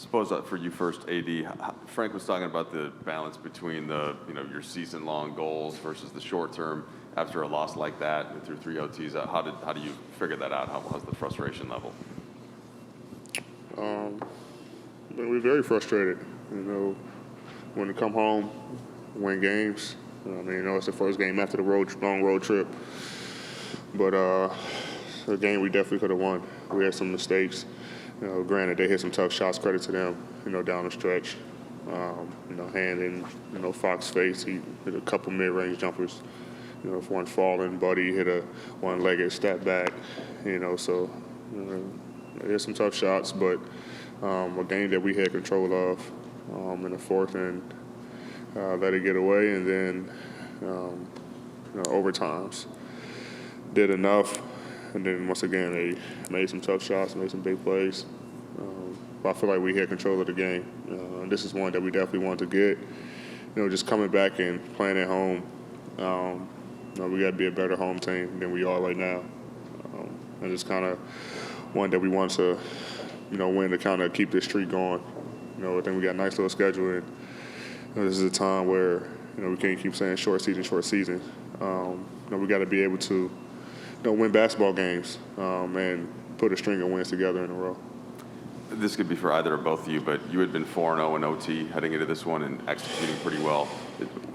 suppose for you first, AD, Frank was talking about the balance between your season-long goals versus the short-term after a loss like that through 3 OTs. How do you figure that out? How's the frustration level? We're very frustrated. When we come home, win games. It's the first game after the long road trip. But a game we definitely could have won. We had some mistakes. Granted, they hit some tough shots. Credit to them. Down the stretch. Hand in Fox's face. He hit a couple mid-range jumpers. One falling, Buddy hit a one-legged step back. So they hit some tough shots, but a game that we had control of in the fourth, and let it get away, and then overtimes did enough, and then once again they made some tough shots, made some big plays. But I feel like we had control of the game. And this is one that we definitely want to get. Just coming back and playing at home. We got to be a better home team than we are right now, and it's kind of one that we want to, win to kind of keep this streak going. I think we got a nice little schedule, and this is a time where we can't keep saying short season. We got to be able to win basketball games and put a string of wins together in a row. This could be for either or both of you, but you had been 4-0 in OT heading into this one and executing pretty well.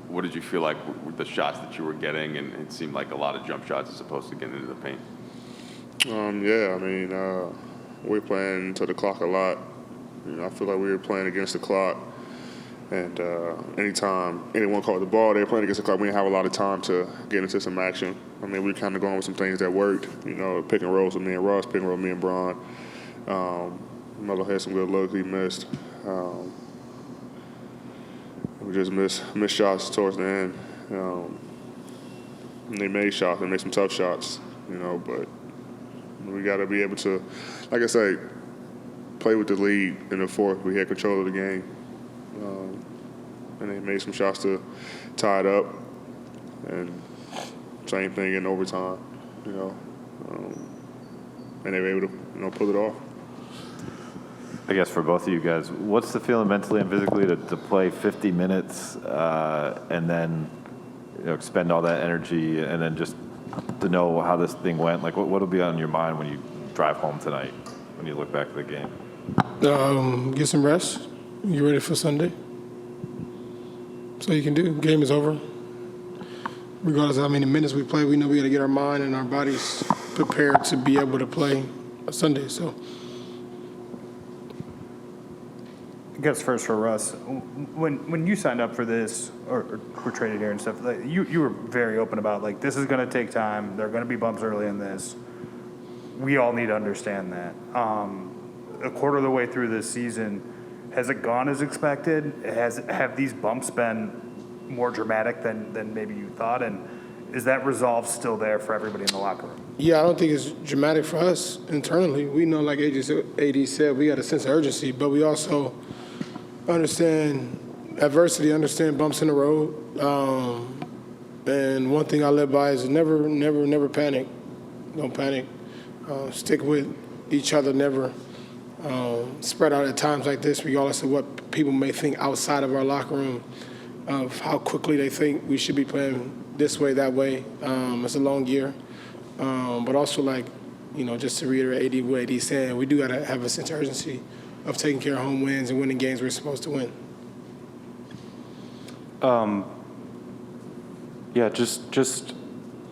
What did you feel like with the shots that you were getting? And it seemed like a lot of jump shots as opposed to getting into the paint. We're playing to the clock a lot. I feel like we were playing against the clock. And anytime anyone caught the ball, they were playing against the clock. We didn't have a lot of time to get into some action. We were kind of going with some things that worked. Pick and rolls with me and Russ, pick and roll with me and Bron. Melo had some good looks he missed. We just missed shots towards the end. And they made shots. They made some tough shots, but we got to be able to, like I say, play with the lead in the fourth. We had control of the game. And they made some shots to tie it up. And same thing in overtime, and they were able to, pull it off. I guess for both of you guys, what's the feeling mentally and physically to play 50 minutes and then expend all that energy and then just to know how this thing went? Like, what'll be on your mind when you drive home tonight, when you look back at the game? Get some rest. Get ready for Sunday. So you can do. Game is over. Regardless of how many minutes we play, we know we got to get our mind and our bodies prepared to be able to play Sunday. So. I guess first for Russ, when you signed up for this or were traded here and stuff, like you were very open about like this is going to take time. There are going to be bumps early in this. We all need to understand that. A quarter of the way through this season, has it gone as expected? Have these bumps been more dramatic than maybe you thought? And is that resolve still there for everybody in the locker room? Yeah, I don't think it's dramatic for us internally. We know, like AD said, we got a sense of urgency, but we also understand adversity, understand bumps in the road. And one thing I live by is never panic. Don't panic. Stick with each other, never spread out at times like this, regardless of what people may think outside of our locker room, of how quickly they think we should be playing this way, that way. It's a long year. But also, just to reiterate what AD said, we do got to have a sense of urgency of taking care of home wins and winning games we're supposed to win. Just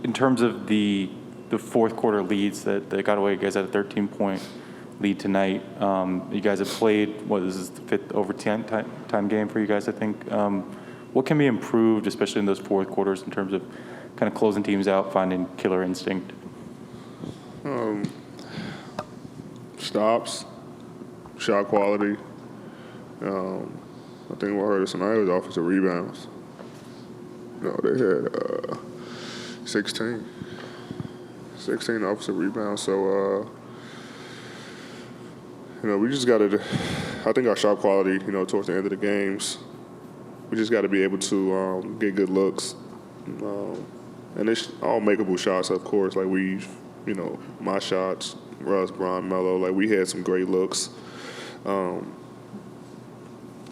in terms of the fourth quarter leads that got away, you guys had a 13-point lead tonight. You guys have played, this is the fifth overtime time game for you guys, I think. What can be improved, especially in those fourth quarters, in terms of kind of closing teams out, finding killer instinct? Stops, shot quality. I think what hurt us tonight was offensive rebounds. They had 16 offensive rebounds. So, we just got to, I think our shot quality, towards the end of the games, we just got to be able to get good looks. And it's all makeable shots, of course. Like my shots, Russ, Bron, Melo, we had some great looks.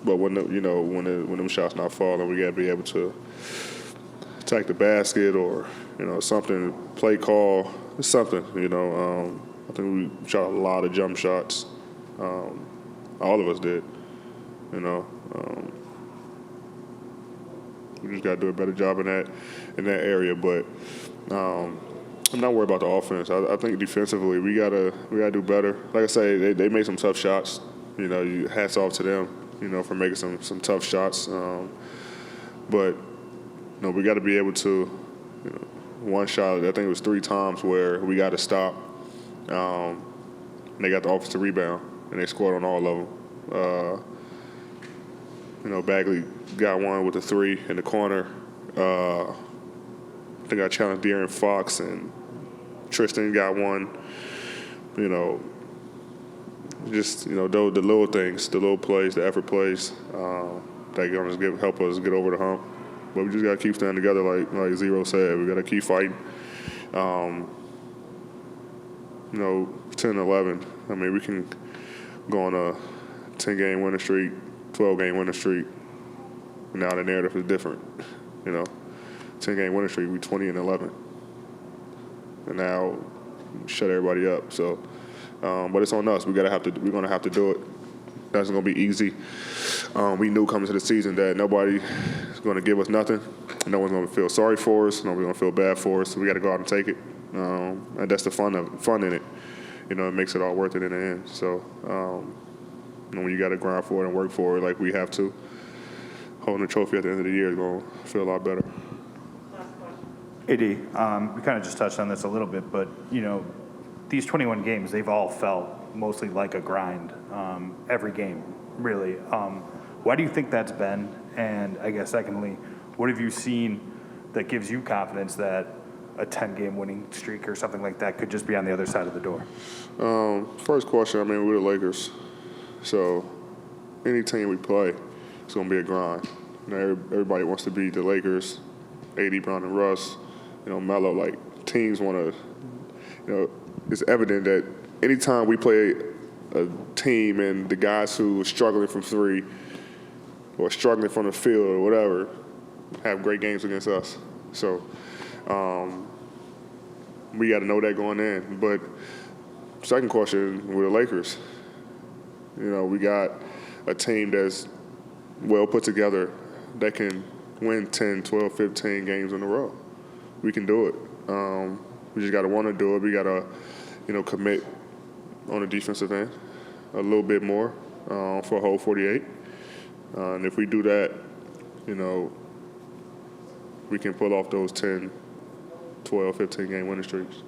But when when them shots not falling, we got to be able to attack the basket or something, play call, something. I think we shot a lot of jump shots. All of us did. We just got to do a better job in that area. But I'm not worried about the offense. I think defensively we gotta do better. Like I say, they made some tough shots. Hats off to them. For making some tough shots. But we got to be able to. One shot, I think it was 3 times where we got to stop. And they got the offensive rebound, and they scored on all of them. Bagley got one with a 3 in the corner. I think I challenged De'Aaron Fox, and Tristan got one. Just the little things, the little plays, the effort plays that gonna help us get over the hump. But we just gotta keep standing together, like Zero said. We gotta keep fighting. 10-11. I mean, we can go on a 10-game winning streak, 12-game winning streak. Now the narrative is different. 10-game winning streak, we 20-11, and now shut everybody up. So, but it's on us. We're gonna have to do it. That's gonna be easy. We knew coming to the season that nobody is gonna give us nothing. No one's gonna feel sorry for us. Nobody's gonna feel bad for us. So we got to go out and take it, and that's the fun in it. It makes it all worth it in the end. So, when you got to grind for it and work for it like we have to, holding the trophy at the end of the year is gonna feel a lot better. AD, we kind of just touched on this a little bit, but these 21 games, they've all felt mostly like a grind. Every game, really. Why do you think that's been? And I guess secondly, what have you seen that gives you confidence that a 10-game winning streak or something like that could just be on the other side of the door? First question, I mean, we're the Lakers. So any team we play, it's going to be a grind. Everybody wants to beat the Lakers, AD, Brown, and Russ, Melo. Like, teams want to, it's evident that anytime we play a team and the guys who are struggling from 3 or struggling from the field or whatever have great games against us. So we got to know that going in. But second question, with the Lakers, we got a team that's well put together that can win 10, 12, 15 games in a row. We can do it. We just got to want to do it. We got to, commit on the defensive end a little bit more for a whole 48. And if we do that, we can pull off those 10, 12, 15-game winning streaks.